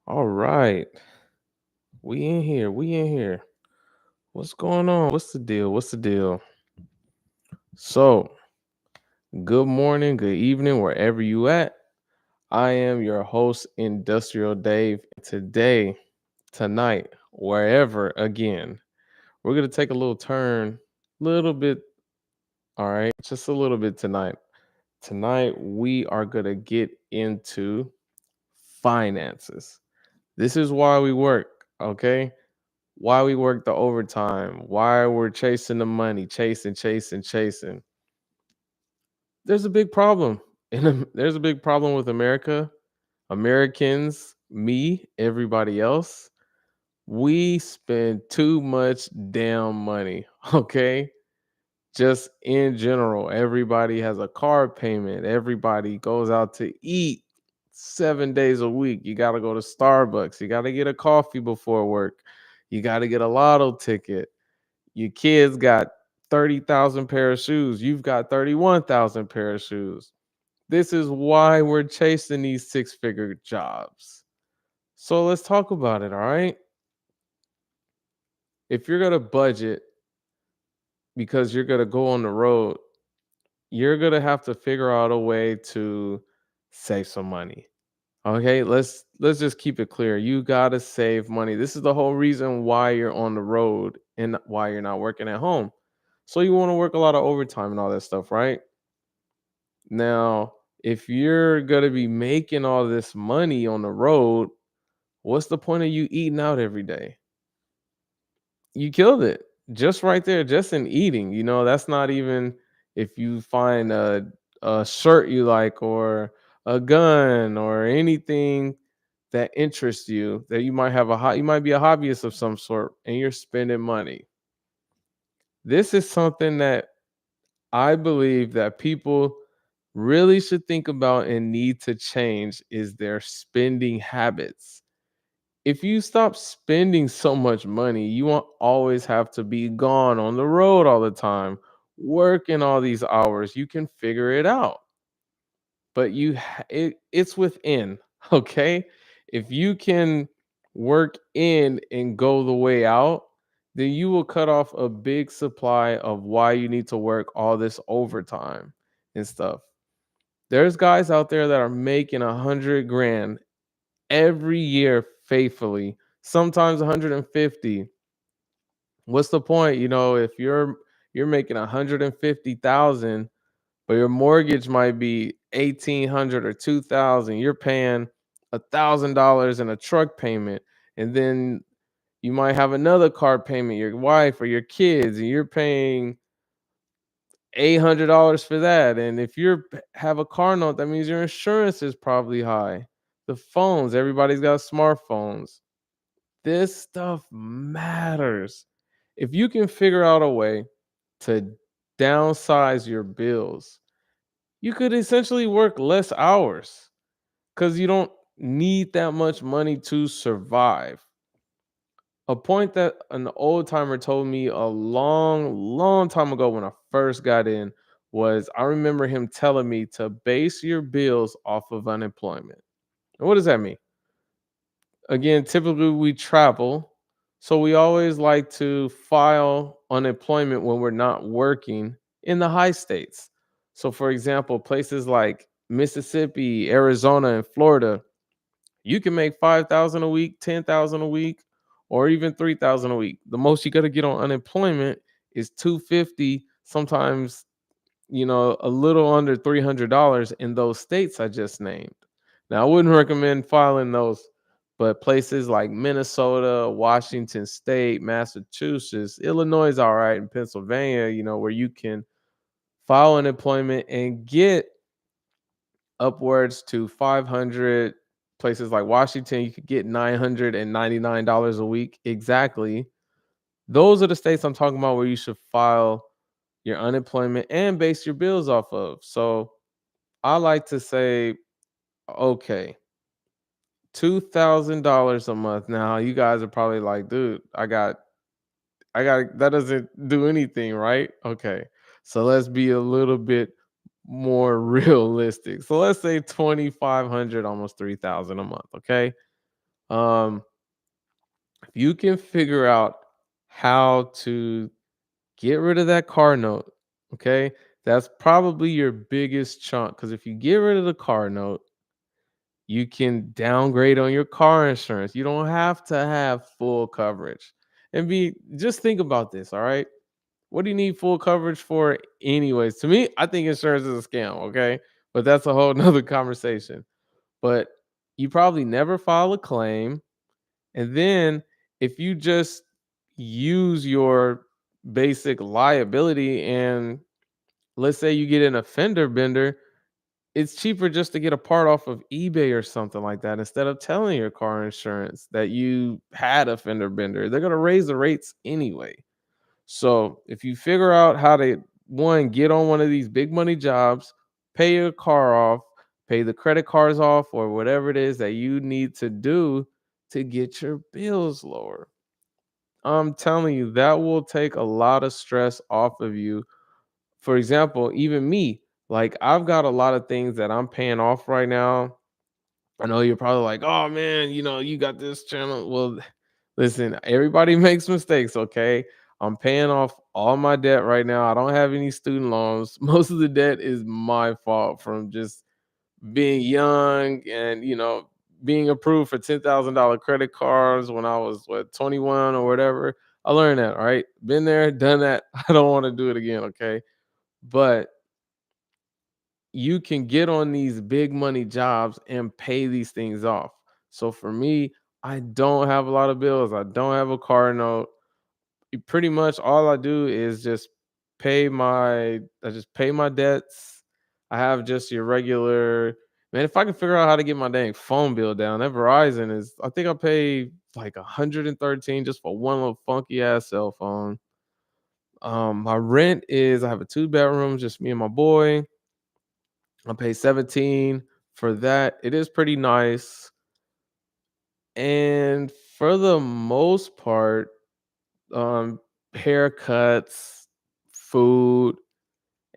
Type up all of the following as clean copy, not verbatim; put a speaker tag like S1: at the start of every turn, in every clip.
S1: All right. We in here. We in here. What's going on? What's the deal? What's the deal? So, good morning, good evening, wherever you at. I am your host, Industrial Dave. Today, tonight, wherever again, we're gonna take a little turn, little bit, all right, just a little bit tonight. Tonight, we are gonna get into finances. This is why we work, okay? Why we work the overtime, why we're chasing the money, chasing. There's a big problem. There's a big problem with America, Americans, me, everybody else. We spend too much damn money, okay? Just in general, everybody has a car payment. Everybody goes out to eat 7 days a week. You got to go to Starbucks. You got to get a coffee before work. You got to get a lotto ticket. Your kids got 30,000 pair of shoes. You've got 31,000 pair of shoes. This is why we're chasing these six-figure jobs. So let's talk about it, all right? If you're going to budget because you're going to go on the road, you're going to have to figure out a way to save some money. Okay? Let's just keep it clear. You got to save money. This is the whole reason why you're on the road and why you're not working at home. So you want to work a lot of overtime and all that stuff, right? Now, if you're going to be making all this money on the road, what's the point of you eating out every day? You killed it. Just right there, just in eating. That's not even if you find a shirt you like or a gun or anything that interests you that you might have you might be a hobbyist of some sort and you're spending money. This is something that I believe that people really should think about and need to change is their spending habits. If you stop spending so much money, you won't always have to be gone on the road all the time, working all these hours. You can figure it out. But it's within, okay? If you can work in and go the way out, then you will cut off a big supply of why you need to work all this overtime and stuff. There's guys out there that are making 100 grand every year faithfully, sometimes 150. What's the point? If you're making 150,000, but your mortgage might be 1,800 or 2,000, you're paying $1,000 in a truck payment, and then you might have another car payment, your wife or your kids, and you're paying $800 for that. And if have a car note, that means your insurance is probably high. The phones, everybody's got smartphones. This stuff matters. If you can figure out a way to downsize your bills, you could essentially work less hours because you don't need that much money to survive. A point that an old timer told me a long, long time ago when I first got in was I remember him telling me to base your bills off of unemployment. And what does that mean? Again, typically we travel, so we always like to file unemployment when we're not working in the high states. So, for example, places like Mississippi, Arizona, and Florida, you can make 5,000 a week, 10,000 a week, or even 3,000 a week. The most you got to get on unemployment is 250, sometimes, a little under $300 in those states I just named. Now, I wouldn't recommend filing those, but places like Minnesota, Washington State, Massachusetts, Illinois is all right, and Pennsylvania, where you can file unemployment and get upwards to 500. Places like Washington, you could get $999 a week. Exactly. Those are the states I'm talking about where you should file your unemployment and base your bills off of. So I like to say, okay, $2,000 a month. Now you guys are probably like, dude, I got that doesn't do anything, right? Okay. So let's be a little bit more realistic. So let's say 2,500, almost 3,000 a month. Okay. Um, if you can figure out how to get rid of that car note, okay? That's probably your biggest chunk because if you get rid of the car note, you can downgrade on your car insurance. You don't have to have full coverage. And be just think about this, all right? What do you need full coverage for anyways? To me, I think insurance is a scam, okay? But that's a whole nother conversation. But you probably never file a claim. And then if you just use your basic liability and let's say you get an offender bender, it's cheaper just to get a part off of eBay or something like that instead of telling your car insurance that you had a fender bender. They're going to raise the rates anyway. So if you figure out how to one get on one of these big money jobs, pay your car off, pay the credit cards off, or whatever it is that you need to do to get your bills lower. I'm telling you, that will take a lot of stress off of you. For example, even me, like I've got a lot of things that I'm paying off right now. I know you're probably like, oh man, you got this channel. Well, listen, everybody makes mistakes, okay? I'm paying off all my debt right now. I don't have any student loans. Most of the debt is my fault from just being young and, being approved for $10,000 credit cards when I was, 21 or whatever. I learned that, right? Been there, done that. I don't want to do it again, okay? But you can get on these big money jobs and pay these things off. So for me, I don't have a lot of bills. I don't have a car note. Pretty much all I do is just I just pay my debts. I have just your regular man. If I can figure out how to get my dang phone bill down, that Verizon is I think I pay like 113 just for one little funky ass cell phone. My rent is I have a two-bedroom, just me and my boy. I pay 17 for that. It is pretty nice. And for the most part, um, haircuts, food,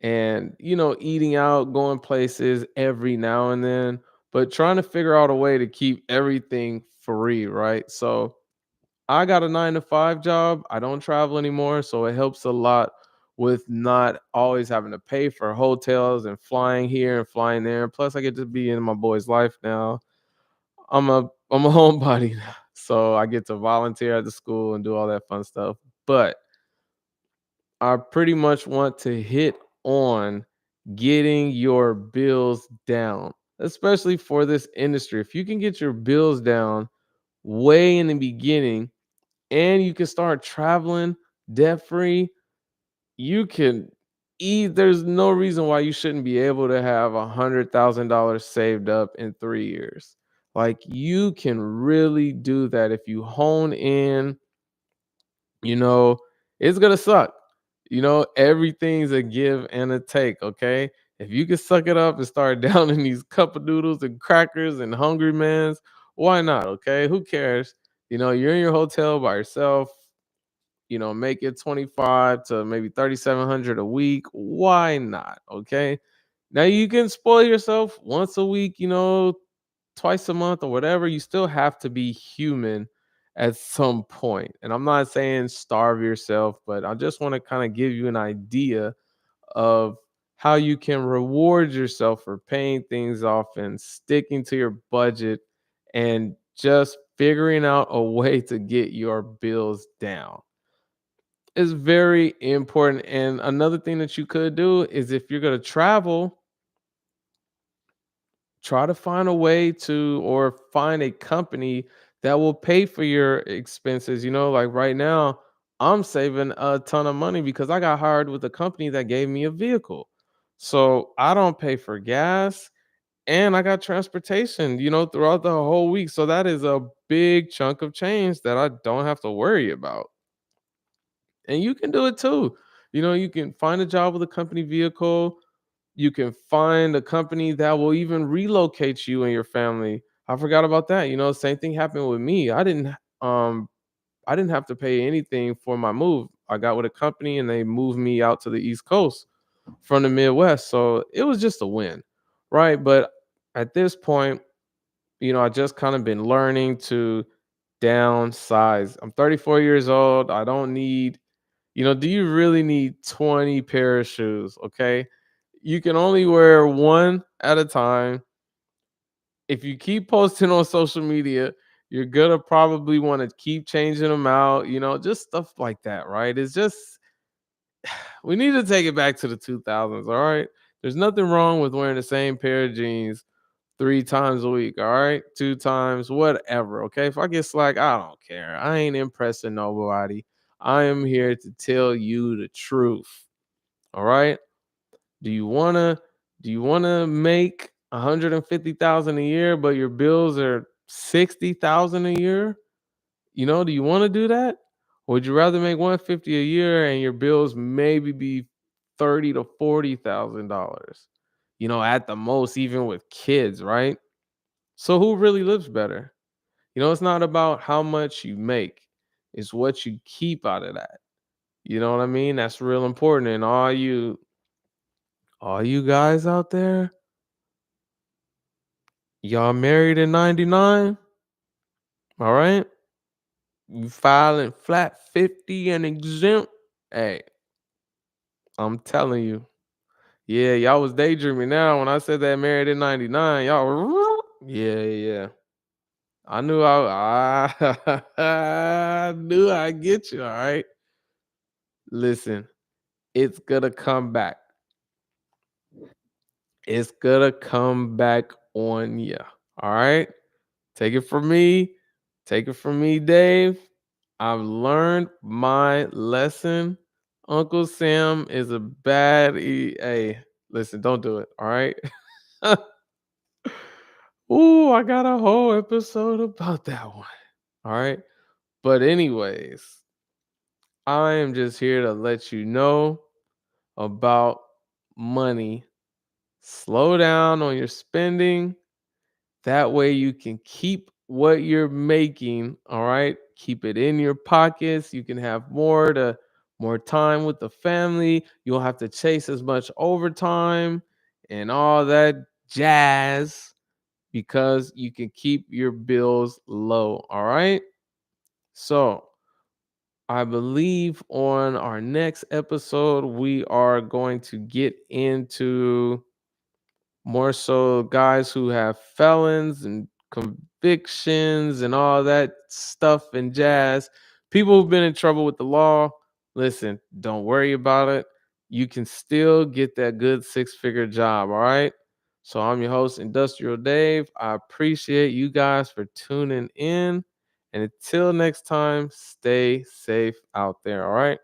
S1: and eating out, going places every now and then, but trying to figure out a way to keep everything free, right? So I got a 9 to 5 job. I don't travel anymore, so it helps a lot with not always having to pay for hotels and flying here and flying there. Plus, I get to be in my boy's life now. I'm a homebody now, so I get to volunteer at the school and do all that fun stuff. But I pretty much want to hit on getting your bills down, especially for this industry. If you can get your bills down way in the beginning and you can start traveling debt free, you can eat. There's no reason why you shouldn't be able to have $100,000 saved up in 3 years. Like you can really do that if you hone in. You know, it's gonna suck. Everything's a give and a take. Okay, if you can suck it up and start downing these cup of noodles and crackers and Hungry Man's, why not? Okay, who cares? You're in your hotel by yourself, make it 25 to maybe 3,700 a week. Why not? Okay. Now you can spoil yourself once a week, twice a month or whatever. You still have to be human at some point. And I'm not saying starve yourself, but I just want to kind of give you an idea of how you can reward yourself for paying things off and sticking to your budget and just figuring out a way to get your bills down is very important. And another thing that you could do is if you're going to travel, try to find a way to or find a company that will pay for your expenses. Like right now, I'm saving a ton of money because I got hired with a company that gave me a vehicle. So I don't pay for gas and I got transportation, throughout the whole week. So that is a big chunk of change that I don't have to worry about. And you can do it too. You can find a job with a company vehicle. You can find a company that will even relocate you and your family. I forgot about that. Same thing happened with me. Um I didn't have to pay anything for my move. I got with a company and they moved me out to the East Coast from the Midwest. So it was just a win. Right? But at this point, I just kind of been learning to downsize. I'm 34 years old. I don't need, do you really need 20 pair of shoes? Okay. You can only wear one at a time. If you keep posting on social media, you're gonna probably want to keep changing them out, just stuff like that, right? It's just we need to take it back to the 2000s, all right? There's nothing wrong with wearing the same pair of jeans 3 times a week, all right? 2 times, whatever, okay? If I get slack, I don't care. I ain't impressing nobody. I am here to tell you the truth, all right? Do you wanna do you wanna make 150,000 a year, but your bills are 60,000 a year? Do you wanna do that? Or would you rather make 150 a year and your bills maybe be 30 to $40,000? At the most, even with kids, right? So who really lives better? It's not about how much you make, it's what you keep out of that. You know what I mean? That's real important. And all you guys out there, y'all married in 99, all right? You filing flat 50 and exempt. Hey, I'm telling you. Yeah, y'all was daydreaming now when I said that married in 99. Y'all were, yeah, yeah. I knew I'd get you, all right? Listen, it's gonna come back. It's gonna come back on you. All right? Take it from me. Take it from me, Dave. I've learned my lesson. Uncle Sam is a bad Hey, listen, don't do it. All right. Ooh, I got a whole episode about that one. All right. But, anyways, I am just here to let you know about money. Slow down on your spending. That way you can keep what you're making, all right? Keep it in your pockets. You can have more time with the family. You don't have to chase as much overtime and all that jazz because you can keep your bills low, all right? So, I believe on our next episode we are going to get into more so guys who have felons and convictions and all that stuff and jazz. People who've been in trouble with the law, listen, don't worry about it. You can still get that good six-figure job, all right? So I'm your host, Industrial Dave. I appreciate you guys for tuning in. And until next time, stay safe out there, all right?